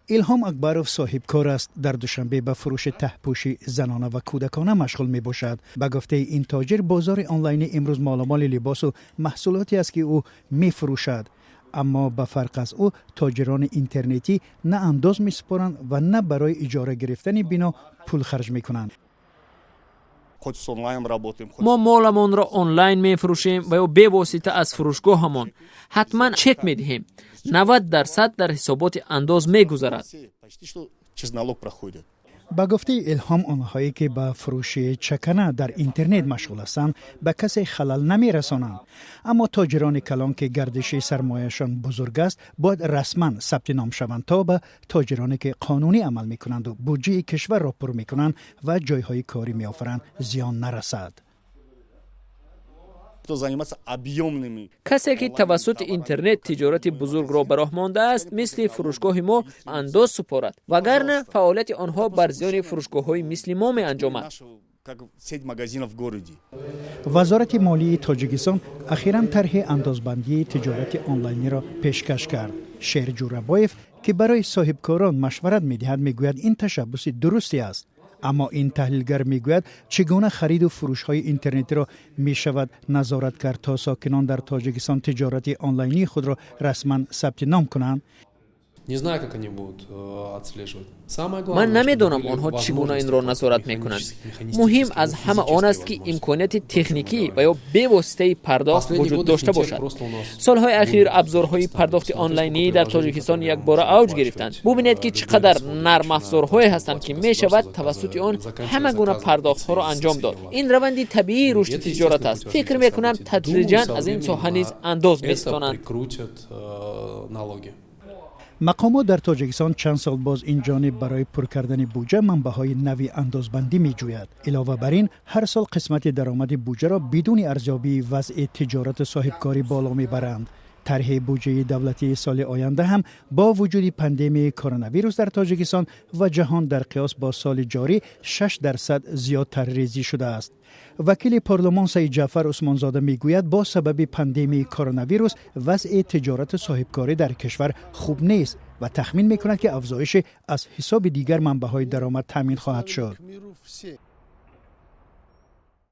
الهام اکبروف صاحب کار است. در دوشنبه به فروش ته‌پوش زنانه و کودکانه مشغول می باشد. به گفته این تاجر بازار آنلاین امروز مالامال لباس و محصولاتی است که او می فروشد. اما به فرق از او تاجران اینترنتی نه انداز می سپارند و نه برای اجاره گرفتن بنا پول خرج می کنند. ما مالمان را آنلاین می فروشیم و یا به واسطه از فروشگاه همان حتما چک می دهیم. 90% در حسابات انداز می گذرد. با گفته الهام آنهایی که به فروش چکنه در اینترنت مشغول هستند به کسی خلل نمی رسانند. اما تاجران کلان که گردش سرمایه‌شان بزرگ است باید رسما ثبت نام شوند تا به تاجرانی که قانونی عمل می کنند و بودجه کشور را پر می کنند و جایهای کاری می آفرند زیان نرسد. کسی که توسط اینترنت تجارت بزرگ را به راه مانده است مثل فروشگاه ما انداز سپارد وگرنه فعالیت آنها بر زیان فروشگاه‌های مثل ما می انجامد. وزارت مالی تاجیکستان اخیراً طرح اندازبندی تجارت آنلاینی را پیشکش کرد. شیر جورابایف که برای صاحبکاران مشورت می‌دهد میگوید این تشبث درستی است. اما این تحلیلگر میگوید چگونه خرید و فروش های اینترنتی را می شود نظارت کرد تا ساکنان در تاجیکستان تجارت آنلاینی خود را رسما ثبت نام کنند. من نمیدانم آنها چگونه این را نظارت میکنند. مهم از همه آن است که امکانات تکنیکی و یا به واسطه پرداخت وجود داشته باشد. سالهای اخیر ابزارهای پرداخت آنلاینی در تاجیکستان یک بار اوج گرفتند. ببینید که چقدر نرم افزارهایی هستند که می شود توسط آن همه گونه پرداخت ها را انجام داد. این روندی طبیعی رشد تجارت است. فکر میکنم تدریجاً از این ساحه نیز انداز می‌ستانند. مقامات در تاجیکستان چند سال باز این جانب برای پر کردن بودجه منبع‌های نوی اندازبندی می‌جوید. علاوه بر این هر سال قسمت درآمد بودجه را بدون ارزیابی وضع تجارت صاحبکاری بالا می‌برند. طرح بودجه دولتی سال آینده هم با وجود پاندمی کرونا ویروس در تاجیکستان و جهان در قیاس با سال جاری 6% زیادتر ریزی شده است. وکیل پارلمان سید جعفر عثمانزاده میگوید با سبب پاندمی کرونا ویروس وضع تجارت صاحبکاری در کشور خوب نیست و تخمین میکند که افزایش از حساب دیگر منبع‌های درآمد تامین خواهد شد.